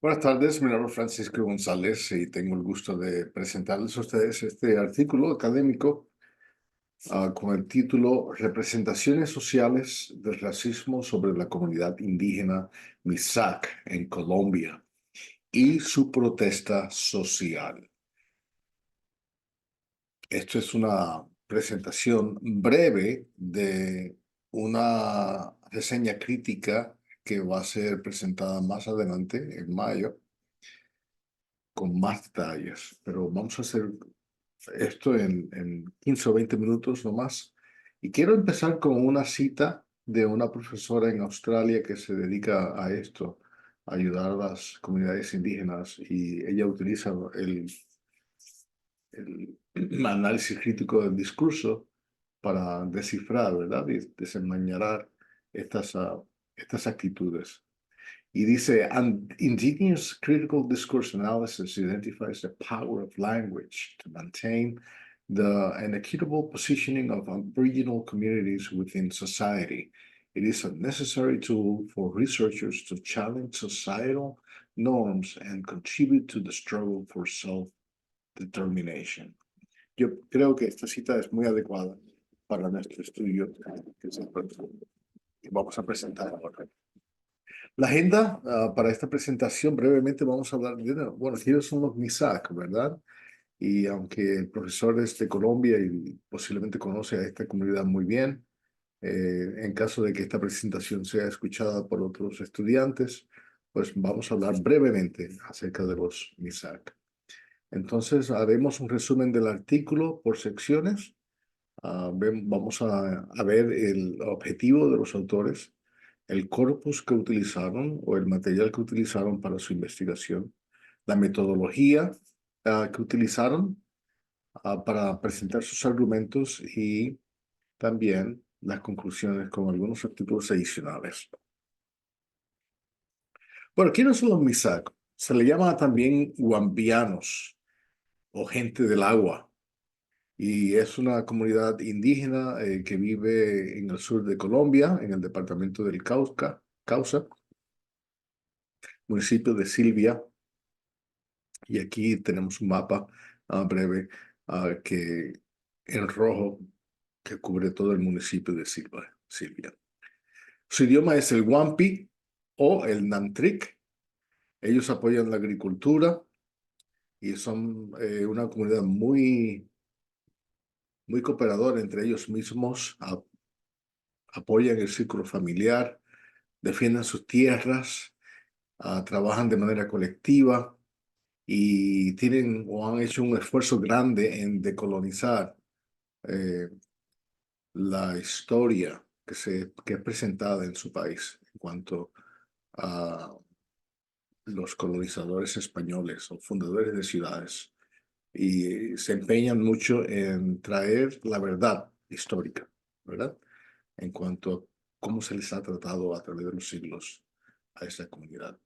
Buenas tardes, mi nombre es Francisco González y tengo el gusto de presentarles a ustedes este artículo académico con el título Representaciones sociales del racismo sobre la comunidad indígena Misak en Colombia y su protesta social. Esto es una presentación breve de una reseña crítica que va a ser presentada más adelante, en mayo, con más detalles, pero vamos a hacer esto en 15 o 20 minutos nomás. Y quiero empezar con una cita de una profesora en Australia que se dedica a esto, a ayudar a las comunidades indígenas, y ella utiliza el análisis crítico del discurso para descifrar, ¿verdad? Y desenmarañar estas, estas actitudes. Y dice, "An indigenous critical discourse analysis identifies the power of language to maintain the inequitable positioning of Aboriginal communities within society. It is a necessary tool for researchers to challenge societal norms and contribute to the struggle for self-determination." Yo creo que esta cita es muy adecuada para nuestro estudio que vamos a presentar ahora. La agenda para esta presentación, brevemente vamos a hablar de, bueno, quiénes son los MISAC, ¿verdad? Y aunque el profesor es de Colombia y posiblemente conoce a esta comunidad muy bien, en caso de que esta presentación sea escuchada por otros estudiantes, pues vamos a hablar brevemente acerca de los MISAC. Entonces, haremos un resumen del artículo por secciones. Vamos a ver el objetivo de los autores, el corpus que utilizaron o el material que utilizaron para su investigación, la metodología que utilizaron para presentar sus argumentos y también las conclusiones con algunos artículos adicionales. Bueno, ¿quiénes son los Misak? Se le llama también huambianos o gente del agua, y es una comunidad indígena que vive en el sur de Colombia, en el departamento del Cauca, municipio de Silvia. Y aquí tenemos un mapa breve que en rojo que cubre todo el municipio de Silvia. Su idioma es el Wampi o el Nantric. Ellos apoyan la agricultura y son una comunidad muy cooperadora entre ellos mismos. Apoyan el círculo familiar, defienden sus tierras, trabajan de manera colectiva y tienen o han hecho un esfuerzo grande en decolonizar eh, la historia que es presentada en su país en cuanto a los colonizadores españoles o fundadores de ciudades. Y se empeñan mucho en traer la verdad histórica, ¿verdad? En cuanto a cómo se les ha tratado a través de los siglos a esta comunidad.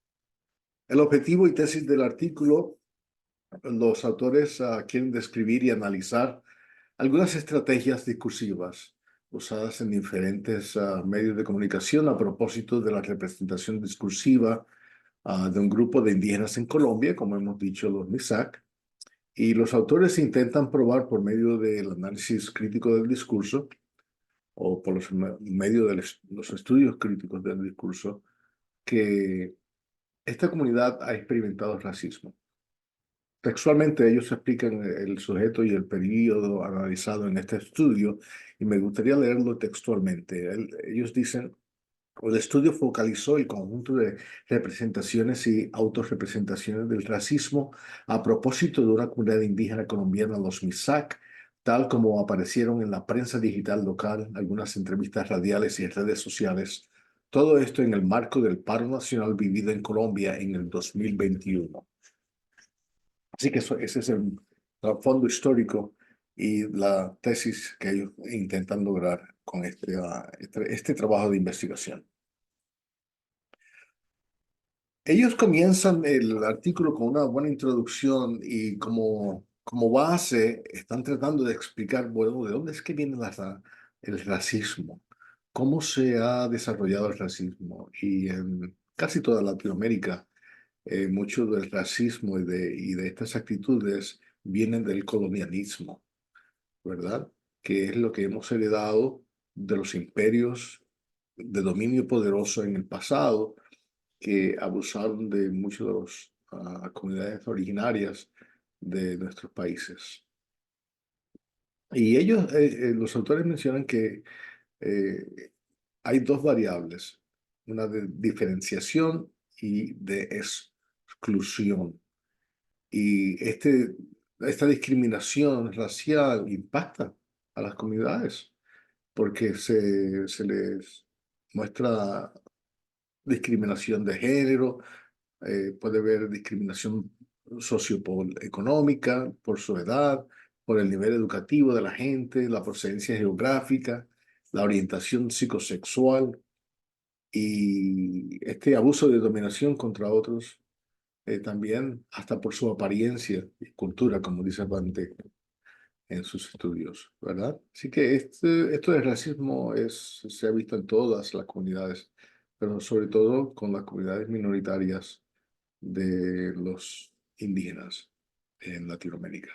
El objetivo y tesis del artículo, los autores quieren describir y analizar algunas estrategias discursivas usadas en diferentes medios de comunicación a propósito de la representación discursiva de un grupo de indígenas en Colombia, como hemos dicho, los MISAC, y los autores intentan probar por medio del análisis crítico del discurso o por medio de los estudios críticos del discurso que esta comunidad ha experimentado racismo. Textualmente ellos explican el sujeto y el periodo analizado en este estudio y me gustaría leerlo textualmente. Ellos dicen, el estudio focalizó el conjunto de representaciones y autorrepresentaciones del racismo a propósito de una comunidad indígena colombiana, los MISAC, tal como aparecieron en la prensa digital local, algunas entrevistas radiales y redes sociales. Todo esto en el marco del paro nacional vivido en Colombia en el 2021. Así que ese es el fondo histórico y la tesis que ellos intentan lograr con este trabajo de investigación. Ellos comienzan el artículo con una buena introducción y como base están tratando de explicar, bueno, de dónde es que viene el racismo, cómo se ha desarrollado el racismo y en casi toda Latinoamérica mucho del racismo y de estas actitudes vienen del colonialismo, ¿verdad? Que es lo que hemos heredado de los imperios de dominio poderoso en el pasado, que abusaron de muchos de los comunidades originarias de nuestros países. Y ellos, los autores mencionan que eh, hay dos variables, una de diferenciación y de exclusión. Y esta discriminación racial impacta a las comunidades porque se les muestra discriminación de género, puede haber discriminación socioeconómica por su edad, por el nivel educativo de la gente, la procedencia geográfica, la orientación psicosexual y este abuso de dominación contra otros, también hasta por su apariencia y cultura, como dice Bante en sus estudios, ¿verdad? Así que esto del racismo se ha visto en todas las comunidades, pero sobre todo con las comunidades minoritarias de los indígenas en Latinoamérica.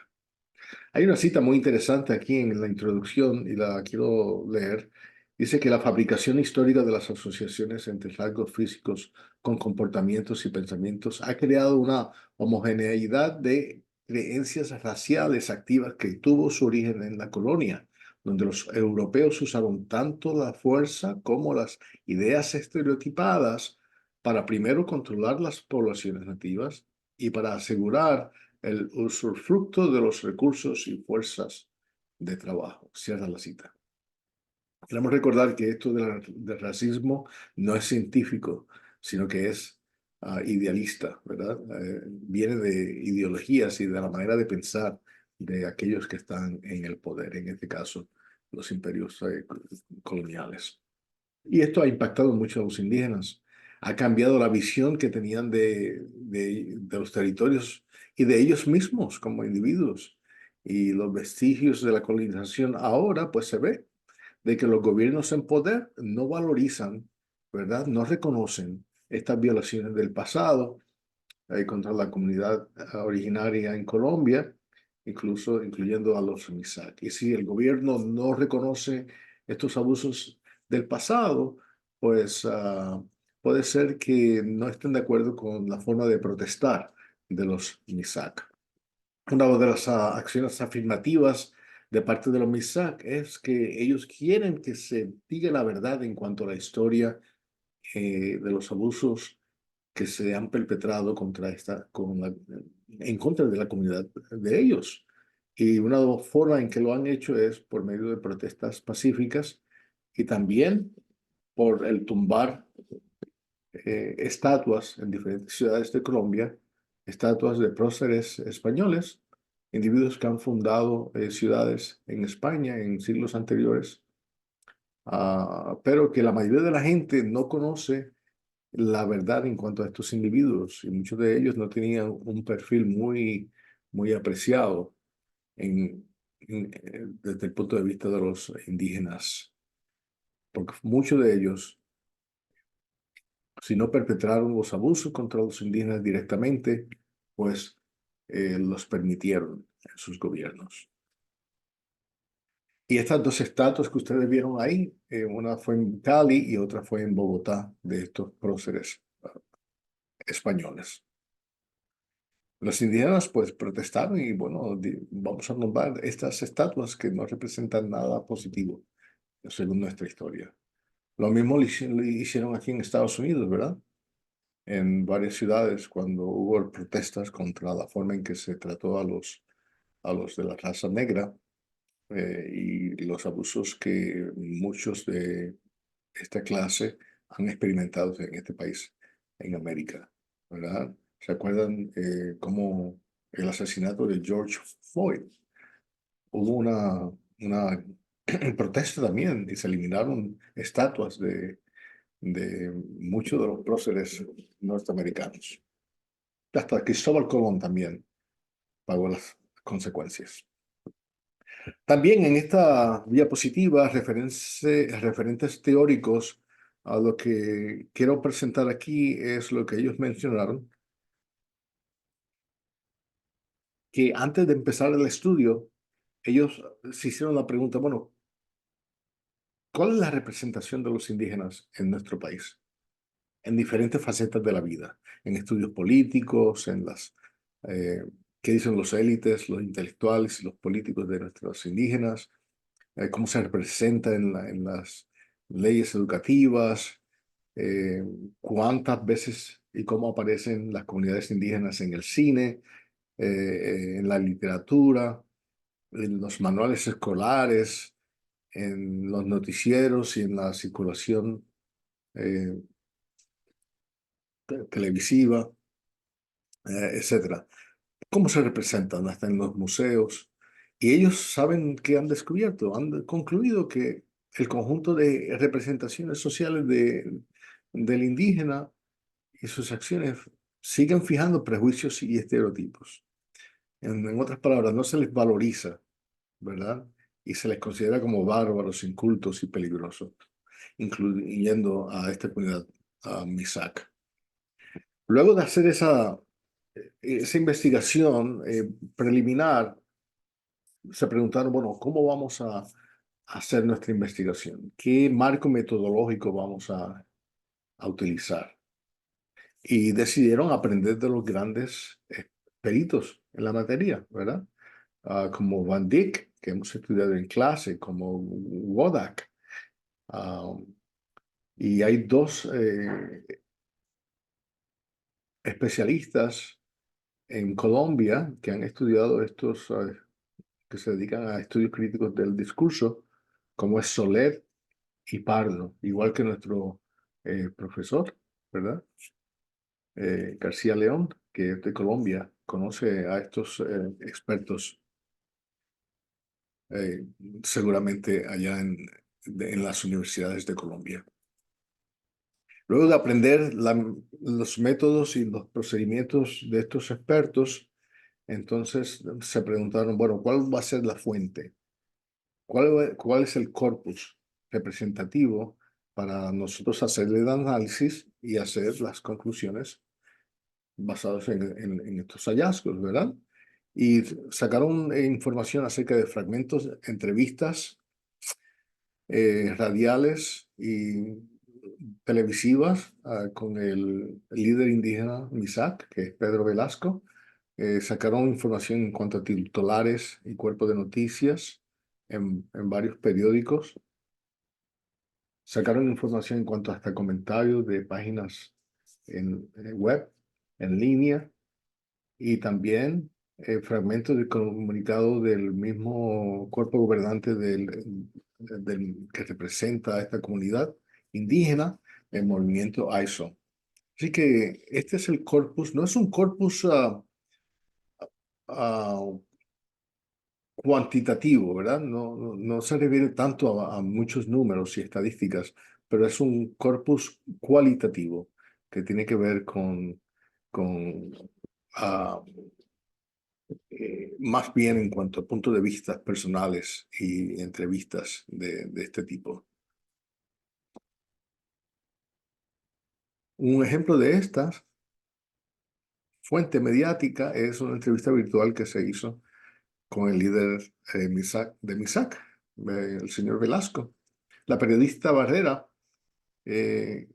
Hay una cita muy interesante aquí en la introducción y la quiero leer. Dice que la fabricación histórica de las asociaciones entre rasgos físicos con comportamientos y pensamientos ha creado una homogeneidad de creencias raciales activas que tuvo su origen en la colonia, donde los europeos usaron tanto la fuerza como las ideas estereotipadas para primero controlar las poblaciones nativas y para asegurar el usufructo de los recursos y fuerzas de trabajo. Cierra la cita. Queremos recordar que esto del racismo no es científico, sino que es idealista, ¿verdad? Viene de ideologías y de la manera de pensar de aquellos que están en el poder, en este caso, los imperios coloniales. Y esto ha impactado mucho a los indígenas. Ha cambiado la visión que tenían de los territorios y de ellos mismos como individuos. Y los vestigios de la colonización ahora, pues se ve de que los gobiernos en poder no valorizan, ¿verdad? No reconocen estas violaciones del pasado contra la comunidad originaria en Colombia, incluso incluyendo a los MISAC. Y si el gobierno no reconoce estos abusos del pasado, pues puede ser que no estén de acuerdo con la forma de protestar de los MISAC. Una de las acciones afirmativas de parte de los MISAC es que ellos quieren que se diga la verdad en cuanto a la historia de los abusos que se han perpetrado en contra de la comunidad de ellos. Y una forma en que lo han hecho es por medio de protestas pacíficas y también por el tumbar estatuas en diferentes ciudades de Colombia, estatuas de próceres españoles, individuos que han fundado ciudades en España en siglos anteriores, pero que la mayoría de la gente no conoce la verdad en cuanto a estos individuos y muchos de ellos no tenían un perfil muy apreciado desde el punto de vista de los indígenas, porque muchos de ellos, si no perpetraron los abusos contra los indígenas directamente, pues los permitieron en sus gobiernos. Y estas dos estatuas que ustedes vieron ahí, una fue en Cali y otra fue en Bogotá, de estos próceres españoles. Los indígenas pues protestaron y bueno, vamos a nombrar estas estatuas que no representan nada positivo, según nuestra historia. Lo mismo lo hicieron aquí en Estados Unidos, ¿verdad? En varias ciudades cuando hubo protestas contra la forma en que se trató a los de la raza negra y los abusos que muchos de esta clase han experimentado en este país, en América, ¿verdad? ¿Se acuerdan cómo el asesinato de George Floyd? Hubo una protesta también y se eliminaron estatuas de muchos de los próceres norteamericanos. Hasta Cristóbal Colón también pagó las consecuencias. También en esta diapositiva, referentes teóricos a lo que quiero presentar aquí es lo que ellos mencionaron, que antes de empezar el estudio, ellos se hicieron la pregunta, bueno, ¿cuál es la representación de los indígenas en nuestro país? En diferentes facetas de la vida, en estudios políticos, en las, eh, qué dicen los élites, los intelectuales y los políticos de nuestros indígenas, cómo se representa en las leyes educativas, eh, cuántas veces y cómo aparecen las comunidades indígenas en el cine, en la literatura, en los manuales escolares, en los noticieros y en la circulación eh, televisiva, etcétera. ¿Cómo se representan? Hasta en los museos. Y ellos saben que han descubierto, han concluido que el conjunto de representaciones sociales del indígena y sus acciones siguen fijando prejuicios y estereotipos. En otras palabras, no se les valoriza, ¿verdad? Y se les considera como bárbaros, incultos y peligrosos, incluyendo a esta comunidad, a Misak. Luego de hacer esa investigación preliminar, se preguntaron, bueno, ¿cómo vamos a hacer nuestra investigación? ¿Qué marco metodológico vamos a utilizar? Y decidieron aprender de los grandes peritos en la materia, ¿verdad? Como Van Dyck, que hemos estudiado en clase, como Wodak. ah, y hay dos especialistas en Colombia que han estudiado estos, que se dedican a estudios críticos del discurso, como es Soler y Pardo, igual que nuestro profesor, ¿verdad? García León, que es de Colombia, conoce a estos expertos eh, seguramente allá en las universidades de Colombia. Luego de aprender los métodos y los procedimientos de estos expertos, entonces se preguntaron, bueno, ¿cuál va a ser la fuente? ¿Cuál es el corpus representativo para nosotros hacer el análisis y hacer las conclusiones basadas en estos hallazgos, ¿verdad? Y sacaron información acerca de fragmentos, entrevistas radiales y televisivas con el líder indígena Misak, que es Pedro Velasco. Sacaron información en cuanto a titulares y cuerpos de noticias en varios periódicos. Sacaron información en cuanto hasta comentarios de páginas en web, en línea, y también fragmentos de comunicado del mismo cuerpo gobernante que representa a esta comunidad indígena, el movimiento AISO. Así que este es el corpus, no es un corpus ah, cuantitativo, ¿verdad? No se refiere tanto a muchos números y estadísticas, pero es un corpus cualitativo que tiene que ver con ah, más bien en cuanto a puntos de vista personales y entrevistas de este tipo. Un ejemplo de estas fuente mediática es una entrevista virtual que se hizo con el líder de Misak, el señor Velasco. La periodista Barrera eh,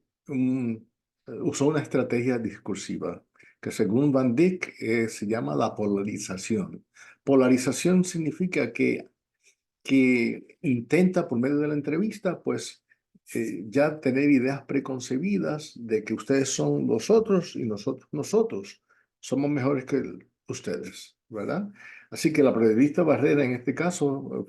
usó una estrategia discursiva que según Van Dyck se llama la polarización. Polarización significa que intenta por medio de la entrevista, pues ya tener ideas preconcebidas de que ustedes son los otros y nosotros somos mejores que ustedes, ¿verdad? Así que la periodista Barrera en este caso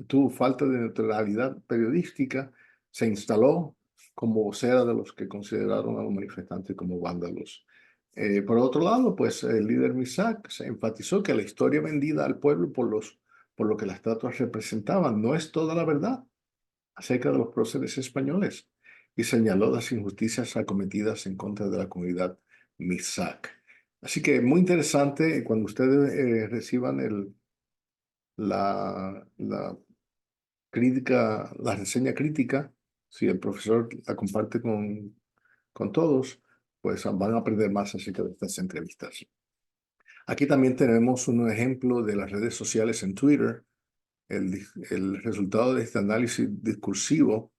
tuvo falta de neutralidad periodística, se instaló como vocera de los que consideraron a los manifestantes como vándalos. Por otro lado, pues el líder Misak se enfatizó que la historia vendida al pueblo por lo que las estatuas representaban no es toda la verdad acerca de los próceres españoles y señaló las injusticias acometidas en contra de la comunidad Misak. Así que muy interesante cuando ustedes reciban la crítica, la reseña crítica, si el profesor la comparte con todos, pues van a aprender más acerca de estas entrevistas. Aquí también tenemos un ejemplo de las redes sociales en Twitter, el resultado de este análisis discursivo.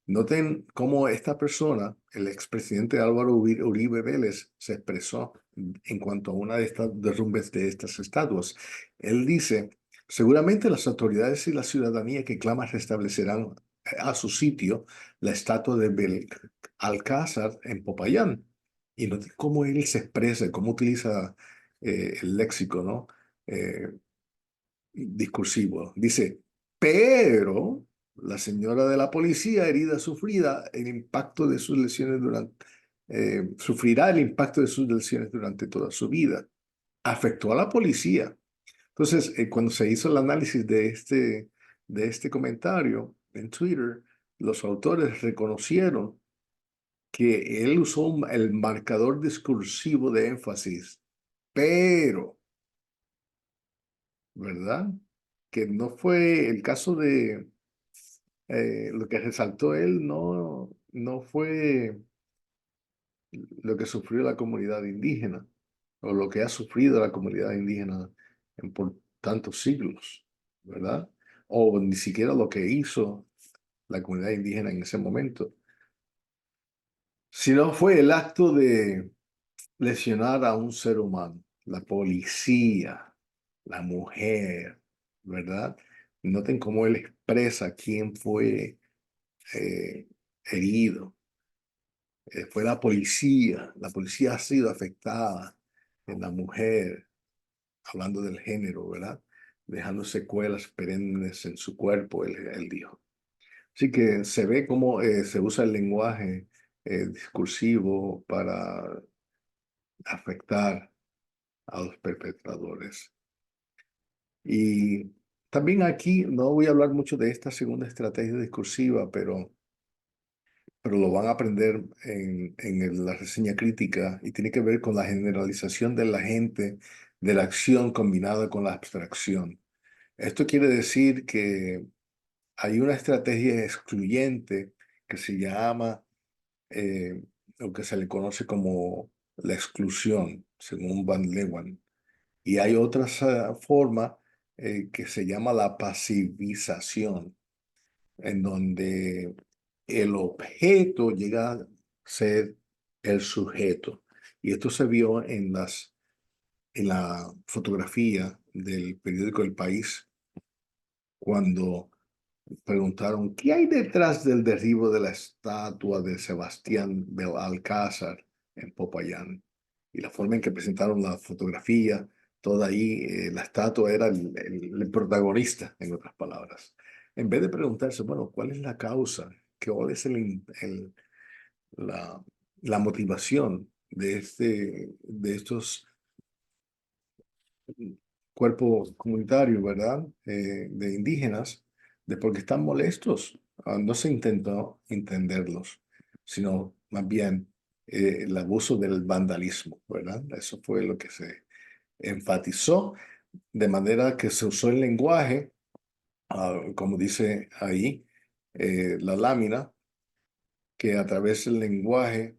Noten cómo esta persona, el expresidente Álvaro Uribe Vélez, se expresó en cuanto a una de estas derrumbes de estas estatuas. Él dice, seguramente las autoridades y la ciudadanía que clama restablecerán a su sitio la estatua de Alcázar en Popayán. Y noten cómo él se expresa, cómo utiliza el léxico, ¿no? Eh, discursivo. Dice, pero la señora de la policía herida sufrida el impacto de sus lesiones sufrirá el impacto de sus lesiones durante toda su vida. Afectó a la policía. Entonces, cuando se hizo el análisis de este comentario en Twitter, los autores reconocieron que él usó el marcador discursivo de énfasis, pero, ¿verdad? Que no fue el caso de lo que resaltó él, no fue lo que sufrió la comunidad indígena o lo que ha sufrido la comunidad indígena por tantos siglos, ¿verdad? O ni siquiera lo que hizo la comunidad indígena en ese momento, sino fue el acto de lesionar a un ser humano, la policía, la mujer, ¿verdad? Noten cómo él expresa quién fue eh, herido. Fue la policía ha sido afectada en la mujer, hablando del género, ¿verdad? Dejando secuelas perennes en su cuerpo, él dijo. Así que se ve cómo se usa el lenguaje discursivo para afectar a los perpetradores. Y también aquí no voy a hablar mucho de esta segunda estrategia discursiva, pero lo van a aprender en la reseña crítica y tiene que ver con la generalización de la gente, de la acción combinada con la abstracción. Esto quiere decir que hay una estrategia excluyente que se llama lo que se le conoce como la exclusión, según Van Leeuwen. Y hay otra forma que se llama la pasivización, en donde el objeto llega a ser el sujeto. Y esto se vio en la fotografía del periódico El País, cuando preguntaron, ¿qué hay detrás del derribo de la estatua de Sebastián Belalcázar en Popayán? Y la forma en que presentaron la fotografía, toda ahí, la estatua era el protagonista, en otras palabras. En vez de preguntarse, bueno, ¿cuál es la causa? ¿Cuál es la, la motivación de estos cuerpo comunitario, ¿verdad? De indígenas, de por qué están molestos? No se intentó entenderlos, sino más bien el abuso del vandalismo, ¿verdad? Eso fue lo que se enfatizó, de manera que se usó el lenguaje, como dice ahí, la lámina, que a través del lenguaje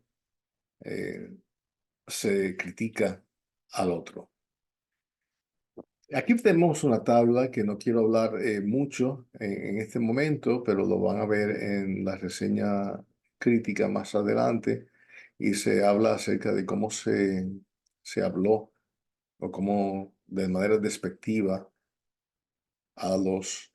eh, se critica al otro. Aquí tenemos una tabla que no quiero hablar mucho en este momento, pero lo van a ver en la reseña crítica más adelante y se habla acerca de cómo se habló o cómo de manera despectiva a los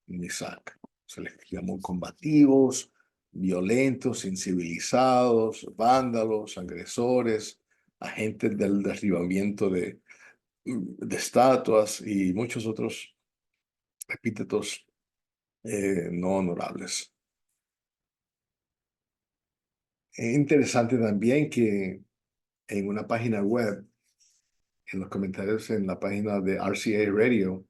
Misak. Se les llamó combativos, violentos, incivilizados, vándalos, agresores, agentes del derribamiento de estatuas y muchos otros epítetos no honorables. Es interesante también que en una página web, en los comentarios en la página de RCA Radio,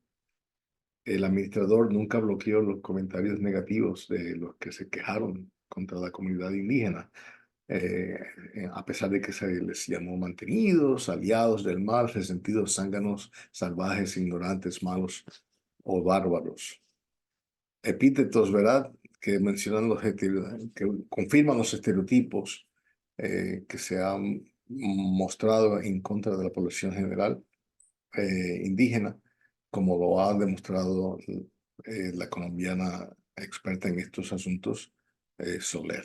el administrador nunca bloqueó los comentarios negativos de los que se quejaron contra la comunidad indígena, eh, a pesar de que se les llamó mantenidos, aliados del mal, resentidos, zánganos, salvajes, ignorantes, malos o bárbaros. Epítetos, ¿verdad? Que mencionan que confirman los estereotipos que se han mostrado en contra de la población general. indígena, como lo ha demostrado la colombiana experta en estos asuntos, Soler.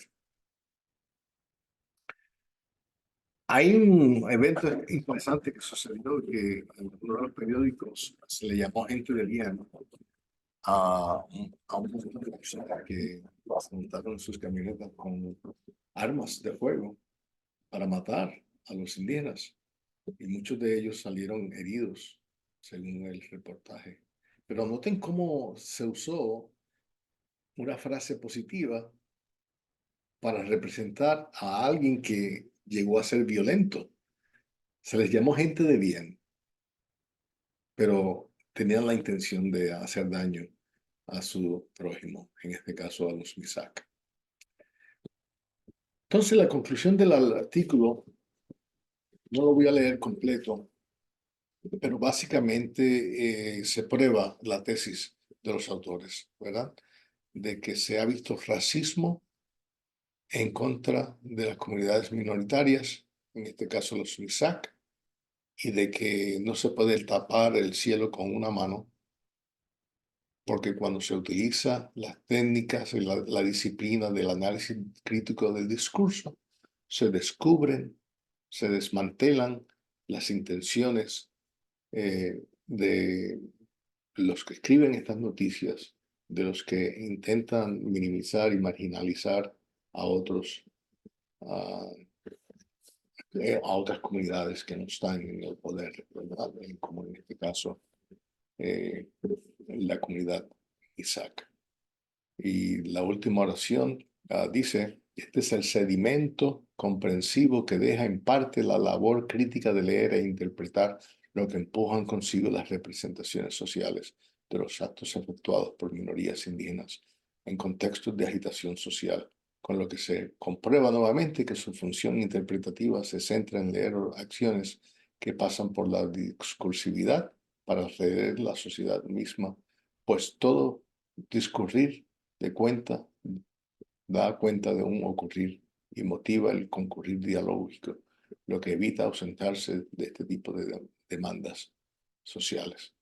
Hay un evento interesante que sucedió que en uno de los periódicos se le llamó Gente de Bien a un montón de personas que montaron sus camionetas con armas de fuego para matar a los indígenas. Y muchos de ellos salieron heridos, según el reportaje. Pero noten cómo se usó una frase positiva para representar a alguien que llegó a ser violento. Se les llamó gente de bien, pero tenían la intención de hacer daño a su prójimo, en este caso a los Misak. Entonces, la conclusión del artículo, no lo voy a leer completo, pero básicamente se prueba la tesis de los autores, ¿verdad? De que se ha visto racismo en contra de las comunidades minoritarias, en este caso los Misak, y de que no se puede tapar el cielo con una mano, porque cuando se utiliza las técnicas y la disciplina del análisis crítico del discurso, se descubren, se desmantelan las intenciones de los que escriben estas noticias, de los que intentan minimizar y marginalizar a otros, a, a otras comunidades que no están en el poder, ¿verdad? Como en este caso eh, la comunidad Isaac. Y la última oración dice, este es el sedimento comprensivo que deja en parte la labor crítica de leer e interpretar lo que empujan consigo las representaciones sociales de los actos efectuados por minorías indígenas en contextos de agitación social, con lo que se comprueba nuevamente que su función interpretativa se centra en leer acciones que pasan por la discursividad para leer la sociedad misma, pues todo discurrir de cuenta, da cuenta de un ocurrir y motiva el concurrir dialógico, lo que evita ausentarse de este tipo de demandas sociales.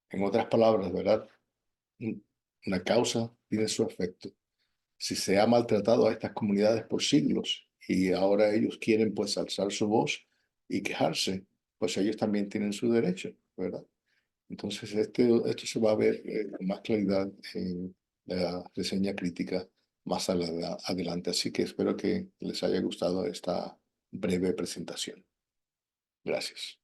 En otras palabras, ¿verdad? Una causa tiene su efecto. Si se ha maltratado a estas comunidades por siglos y ahora ellos quieren pues alzar su voz y quejarse, pues ellos también tienen su derecho, ¿verdad? Entonces, esto se va a ver con más claridad en la reseña crítica más adelante. Así que espero que les haya gustado esta breve presentación. Gracias.